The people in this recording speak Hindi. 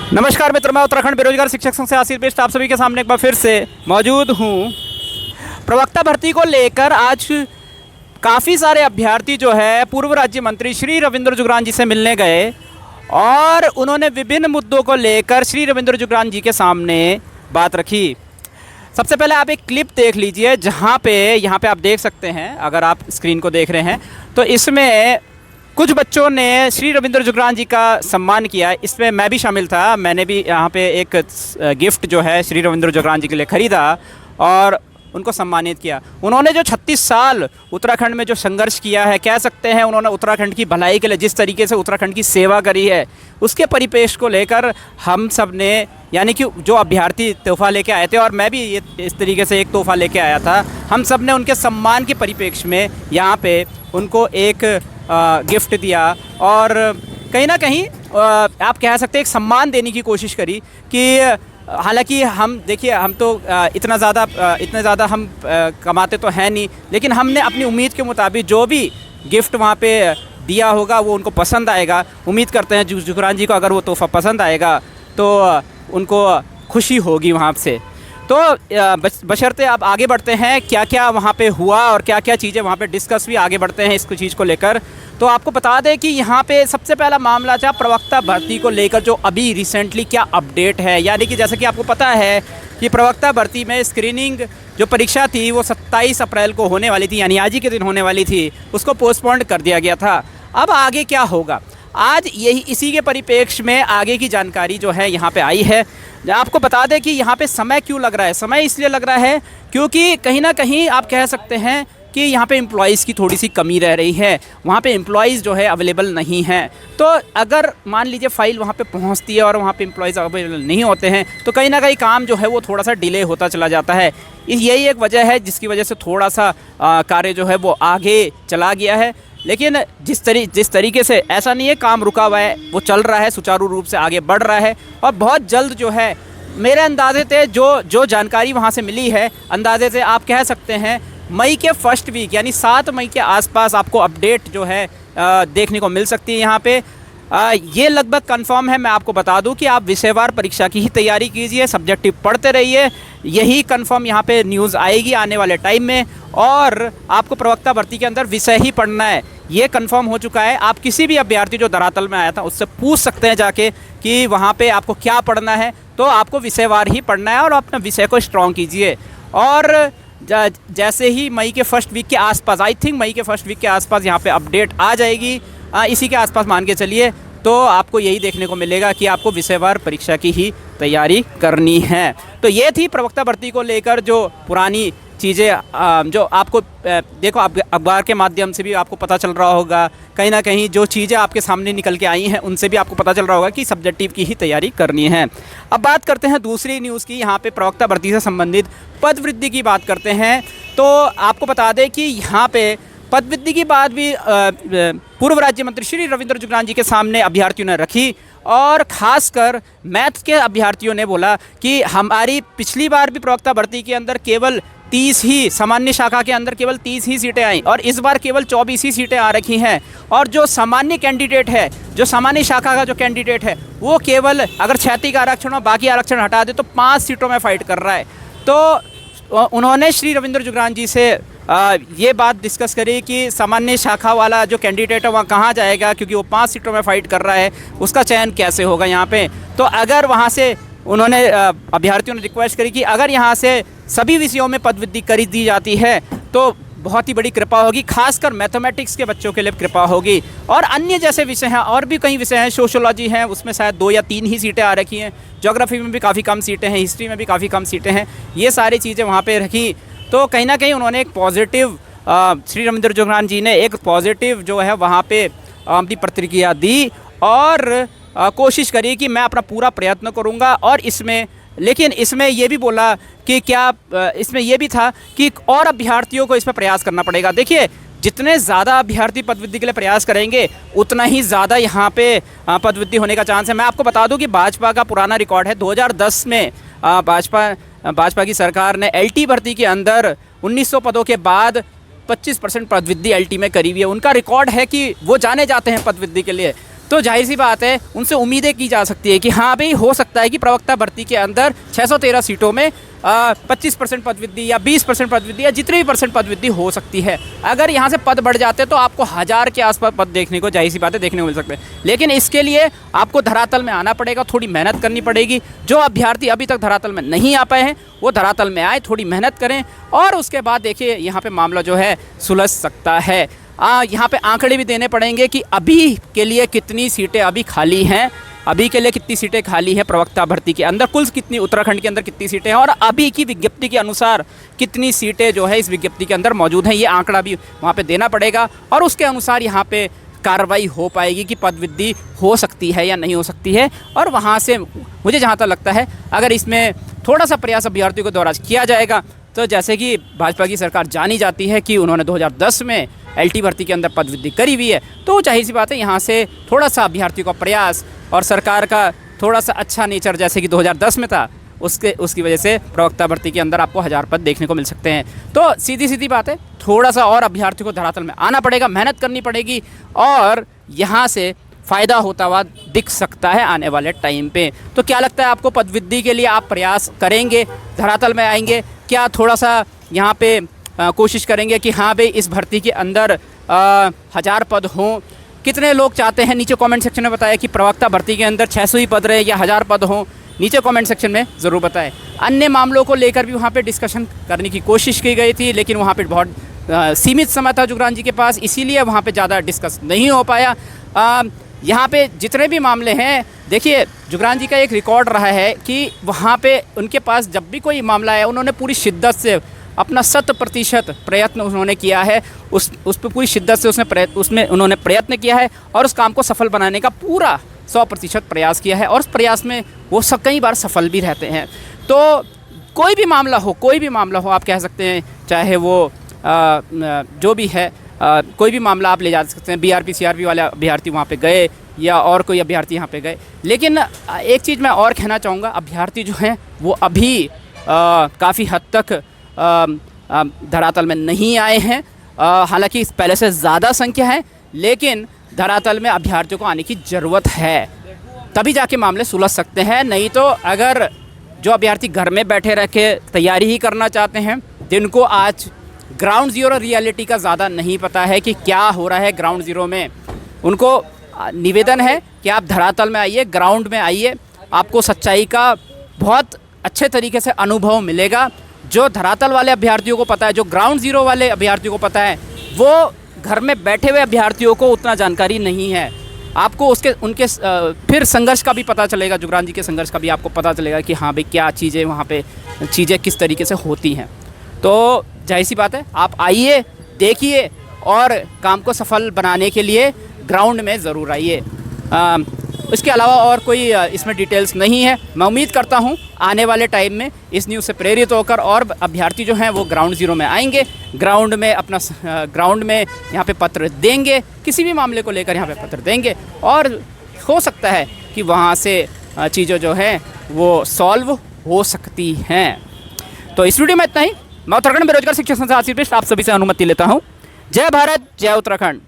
नमस्कार मित्र, मैं उत्तराखंड बेरोजगार शिक्षक संघ से आशीष बिष्ट आप सभी के सामने एक बार फिर से मौजूद हूँ। प्रवक्ता भर्ती को लेकर आज काफ़ी सारे अभ्यर्थी जो है पूर्व राज्य मंत्री श्री रविंद्र जुगरान जी से मिलने गए और उन्होंने विभिन्न मुद्दों को लेकर श्री रविंद्र जुगरान जी के सामने बात रखी। सबसे पहले आप एक क्लिप देख लीजिए जहाँ पे यहाँ पे आप देख सकते हैं, अगर आप स्क्रीन को देख रहे हैं तो इसमें कुछ बच्चों ने श्री रविंद्र जुगरान जी का सम्मान किया। इसमें मैं भी शामिल था। मैंने भी यहाँ पे एक गिफ्ट जो है श्री रविंद्र जुगरान जी के लिए ख़रीदा और उनको सम्मानित किया। उन्होंने जो 36 साल उत्तराखंड में जो संघर्ष किया है, कह सकते हैं उन्होंने उत्तराखंड की भलाई के लिए जिस तरीके से उत्तराखंड की सेवा करी है, उसके परिपेक्ष को लेकर हम सब ने, यानी कि जो अभ्यर्थी तोहफ़ा लेके आए थे और मैं भी इस तरीके से एक तोहफ़ा लेके आया था, हम सब ने उनके सम्मान के परिपेक्ष में यहाँ पे उनको एक गिफ्ट दिया और कहीं ना कहीं आप कह सकते हैं एक सम्मान देने की कोशिश करी कि हालांकि हम देखिए, हम तो इतने ज़्यादा हम कमाते तो हैं नहीं, लेकिन हमने अपनी उम्मीद के मुताबिक जो भी गिफ्ट वहाँ पे दिया होगा वो उनको पसंद आएगा। उम्मीद करते हैं जुगरान जी को अगर वो तोहफ़ा पसंद आएगा तो उनको खुशी होगी वहाँ से। तो बशर्ते आप आगे बढ़ते हैं, क्या क्या वहाँ पे हुआ और क्या क्या चीज़ें वहाँ पे डिस्कस भी आगे बढ़ते हैं इस चीज़ को लेकर। तो आपको बता दें कि यहाँ पे सबसे पहला मामला था प्रवक्ता भर्ती को लेकर, जो अभी रिसेंटली क्या अपडेट है। यानी कि जैसे कि आपको पता है कि प्रवक्ता भर्ती में स्क्रीनिंग जो परीक्षा थी वो 27 अप्रैल को होने वाली थी, यानी आज ही के दिन होने वाली थी, उसको पोस्टपोन्ड कर दिया गया था। अब आगे क्या होगा, आज यही इसी के परिप्रेक्ष्य में आगे की जानकारी जो है यहाँ पे आई है। आपको बता दें कि यहाँ पे समय क्यों लग रहा है। समय इसलिए लग रहा है क्योंकि कहीं ना कहीं आप कह सकते हैं कि यहाँ पे एम्प्लॉइज़ की थोड़ी सी कमी रह रही है। वहाँ पे एम्प्लॉइज़ जो है अवेलेबल नहीं हैं। तो अगर मान लीजिए फ़ाइल वहाँ पे पहुँचती है और वहाँ पे एम्प्लॉइज़ अवेलेबल नहीं होते हैं तो कहीं ना कहीं काम जो है वो थोड़ा सा डिले होता चला जाता है। यही एक वजह है जिसकी वजह से थोड़ा सा कार्य जो है वो आगे चला गया है। लेकिन जिस तरीके से, ऐसा नहीं है काम रुका हुआ है, वो चल रहा है, सुचारू रूप से आगे बढ़ रहा है और बहुत जल्द जो है, मेरे अंदाजे से जो जानकारी वहाँ से मिली है, अंदाजे से आप कह सकते हैं मई के फर्स्ट वीक यानी 7 मई के आसपास आपको अपडेट जो है देखने को मिल सकती है। यहाँ पे ये लगभग कंफर्म है। मैं आपको बता दूं कि आप विषयवार परीक्षा की ही तैयारी कीजिए, सब्जेक्टिव पढ़ते रहिए, यही कंफर्म यहाँ पे न्यूज़ आएगी आने वाले टाइम में। और आपको प्रवक्ता भर्ती के अंदर विषय ही पढ़ना है, ये कंफर्म हो चुका है। आप किसी भी अभ्यर्थी जो धरातल में आया था उससे पूछ सकते हैं जाके कि वहाँ पे आपको क्या पढ़ना है। तो आपको विषयवार ही पढ़ना है और अपना विषय को स्ट्रॉन्ग कीजिए। और जैसे ही मई के फर्स्ट वीक के आसपास, आई थिंक मई के फर्स्ट वीक के आसपास यहाँ पे अपडेट आ जाएगी, इसी के आसपास मान के चलिए, तो आपको यही देखने को मिलेगा कि आपको विषयवार परीक्षा की ही तैयारी करनी है। तो ये थी प्रवक्ता भर्ती को लेकर जो पुरानी चीज़ें, जो आपको देखो अखबार के माध्यम से भी आपको पता चल रहा होगा, कहीं ना कहीं जो चीज़ें आपके सामने निकल के आई हैं उनसे भी आपको पता चल रहा होगा कि सब्जेक्टिव की ही तैयारी करनी है। अब बात करते हैं दूसरी न्यूज़ की। यहाँ पे प्रवक्ता भर्ती से संबंधित पद वृद्धि की बात करते हैं। तो आपको बता दें कि यहाँ पे पद वृद्धि की बात भी पूर्व राज्य मंत्री श्री रविंद्र जुगरान जी के सामने अभ्यर्थियों ने रखी और ख़ासकर मैथ्स के अभ्यर्थियों ने बोला कि हमारी पिछली बार भी प्रवक्ता भर्ती के अंदर केवल 30 ही, सामान्य शाखा के अंदर केवल 30 ही सीटें आई और इस बार केवल 24 ही सीटें आ रखी हैं। और जो सामान्य कैंडिडेट है, जो सामान्य शाखा का जो कैंडिडेट है, वो केवल अगर क्षैतिज आरक्षण और बाकी आरक्षण हटा दे तो 5 सीटों में फाइट कर रहा है। तो उन्होंने श्री रविंद्र जुगरान जी से ये बात डिस्कस करी कि सामान्य शाखा वाला जो कैंडिडेट है वहाँ कहाँ जाएगा, क्योंकि वो 5 सीटों में फाइट कर रहा है, उसका चयन कैसे होगा यहाँ पे। तो अगर वहाँ से उन्होंने अभ्यर्थियों ने रिक्वेस्ट करी कि अगर यहाँ से सभी विषयों में पद वृद्धि कर दी जाती है तो बहुत ही बड़ी कृपा होगी, खासकर मैथमेटिक्स के बच्चों के लिए कृपा होगी। और अन्य जैसे विषय हैं, और भी कई विषय हैं, सोशियोलॉजी हैं, उसमें शायद 2 या 3 ही सीटें आ रखी हैं, ज्योग्राफी में भी काफ़ी कम सीटें हैं, हिस्ट्री में भी काफ़ी कम सीटें हैं, ये सारी चीज़ें वहाँ पे रखी। तो कहीं ना कहीं उन्होंने एक पॉजिटिव, श्री रविंद्र जुगरान जी ने एक पॉजिटिव जो है वहाँ पे अपनी प्रतिक्रिया दी और कोशिश करी कि मैं अपना पूरा प्रयत्न करूँगा। और लेकिन इसमें ये भी बोला कि इसमें ये भी था कि और अभ्यर्थियों को इसमें प्रयास करना पड़ेगा। देखिए, जितने ज़्यादा अभ्यर्थी पदवृद्धि के लिए प्रयास करेंगे उतना ही ज़्यादा यहाँ पे पदवृद्धि होने का चांस है। मैं आपको बता दूं कि भाजपा का पुराना रिकॉर्ड है, 2010 में भाजपा की सरकार ने एलटी भर्ती के अंदर 1900 पदों के बाद 25% पदवृद्धि एलटी में करी हुई है। उनका रिकॉर्ड है कि वो जाने जाते हैं पदवृद्धि के लिए। तो जाहिर सी बात है उनसे उम्मीदें की जा सकती है कि हाँ भाई हो सकता है कि प्रवक्ता भर्ती के अंदर 613 सीटों में 25% पद वृद्धि या 20% पद वृद्धि या जितनी भी परसेंट पद वृद्धि हो सकती है। अगर यहाँ से पद बढ़ जाते तो आपको 1000 के आसपास पद देखने को, जाहिर सी बात है, देखने को मिल सकते हैं। लेकिन इसके लिए आपको धरातल में आना पड़ेगा, थोड़ी मेहनत करनी पड़ेगी। जो अभ्यर्थी अभी तक धरातल में नहीं आ पाए हैं वो धरातल में आए, थोड़ी मेहनत करें और उसके बाद देखिए यहाँ पे मामला जो है सुलझ सकता है। यहाँ पे आंकड़े भी देने पड़ेंगे कि अभी के लिए कितनी सीटें अभी खाली हैं, अभी के लिए कितनी सीटें खाली हैं प्रवक्ता भर्ती के अंदर, कुल कितनी उत्तराखंड के अंदर कितनी सीटें हैं और अभी की विज्ञप्ति के अनुसार कितनी सीटें जो है इस विज्ञप्ति के अंदर मौजूद हैं। ये आंकड़ा भी वहाँ पे देना पड़ेगा और उसके अनुसार यहाँ पे कार्रवाई हो पाएगी कि पद वृद्धि हो सकती है या नहीं हो सकती है। और वहाँ से मुझे जहाँ तक लगता है अगर इसमें थोड़ा सा प्रयास अभ्यर्थियों के द्वारा किया जाएगा तो जैसे कि भाजपा की सरकार जानी जाती है कि उन्होंने 2010 में एलटी भर्ती के अंदर पद वृद्धि करी हुई है, तो जाहिर सी बात है यहाँ से थोड़ा सा अभ्यर्थियों का प्रयास और सरकार का थोड़ा सा अच्छा नेचर जैसे कि 2010 में था उसकी वजह से प्रवक्ता भर्ती के अंदर आपको 1000 पद देखने को मिल सकते हैं। तो सीधी बात है, थोड़ा सा और अभ्यर्थियों को धरातल में आना पड़ेगा, मेहनत करनी पड़ेगी और यहाँ से फ़ायदा होता हुआ दिख सकता है आने वाले टाइम पे। तो क्या लगता है आपको, पद वृद्धि के लिए आप प्रयास करेंगे, धरातल में आएंगे, क्या थोड़ा सा यहाँ पे कोशिश करेंगे कि हाँ भाई इस भर्ती के अंदर 1000 पद हों? कितने लोग चाहते हैं नीचे कमेंट सेक्शन में बताएं कि प्रवक्ता भर्ती के अंदर 600 ही पद रहे या 1000 पद हों, नीचे कमेंट सेक्शन में ज़रूर बताएं। अन्य मामलों को लेकर भी वहाँ पे डिस्कशन करने की कोशिश की गई थी लेकिन वहाँ पे बहुत सीमित समय था जुगरान जी के पास, इसीलिए वहाँ पे ज़्यादा डिस्कस नहीं हो पाया। यहाँ पे जितने भी मामले हैं, देखिए जुगरान जी का एक रिकॉर्ड रहा है कि वहाँ पे उनके पास जब भी कोई मामला है उन्होंने पूरी शिद्दत से अपना 100% प्रयत्न उन्होंने किया है, उस पर पूरी शिद्दत से उसमें उन्होंने प्रयत्न किया है और उस काम को सफल बनाने का पूरा 100% प्रयास किया है और उस प्रयास में वो कई बार सफल भी रहते हैं। तो कोई भी मामला हो आप कह सकते हैं, चाहे वो जो भी है कोई भी मामला आप ले जा सकते हैं। बीआरपी सीआरपी वाले अभ्यर्थी वहाँ पे गए या और कोई अभ्यर्थी यहाँ पे गए, लेकिन एक चीज़ मैं और कहना चाहूँगा, अभ्यर्थी जो हैं वो अभी काफ़ी हद तक धरातल में नहीं आए हैं। हालांकि पहले से ज़्यादा संख्या है लेकिन धरातल में अभ्यर्थियों को आने की ज़रूरत है, तभी जाके मामले सुलझ सकते हैं। नहीं तो अगर जो अभ्यर्थी घर में बैठे रह के तैयारी ही करना चाहते हैं, जिनको आज ग्राउंड ज़ीरो रियलिटी का ज़्यादा नहीं पता है कि क्या हो रहा है ग्राउंड ज़ीरो में, उनको निवेदन है कि आप धरातल में आइए, ग्राउंड में आइए, आपको सच्चाई का बहुत अच्छे तरीके से अनुभव मिलेगा। जो धरातल वाले अभ्यर्थियों को पता है, जो ग्राउंड ज़ीरो वाले अभ्यर्थियों को पता है, वो घर में बैठे हुए अभ्यर्थियों को उतना जानकारी नहीं है। आपको उनके फिर संघर्ष का भी पता चलेगा, जुगरान जी के संघर्ष का भी आपको पता चलेगा कि हाँ भाई क्या चीज़ें वहाँ पे चीज़ें किस तरीके से होती हैं। तो जाहिर सी बात है, आप आइए, देखिए और काम को सफल बनाने के लिए ग्राउंड में ज़रूर आइए। इसके अलावा और कोई इसमें डिटेल्स नहीं है। मैं उम्मीद करता हूँ आने वाले टाइम में इस न्यूज़ से प्रेरित होकर और अभ्यर्थी जो हैं वो ग्राउंड ज़ीरो में आएंगे, ग्राउंड में यहाँ पे पत्र देंगे, किसी भी मामले को लेकर यहाँ पे पत्र देंगे और हो सकता है कि वहाँ से चीज़ें जो हैं वो सॉल्व हो सकती हैं। तो इस वीडियो में इतना ही। मैं उत्तराखंड बेरोजगार शिक्षक संघ से आशीष, आप सभी से अनुमति लेता हूँ। जय भारत, जय उत्तराखंड।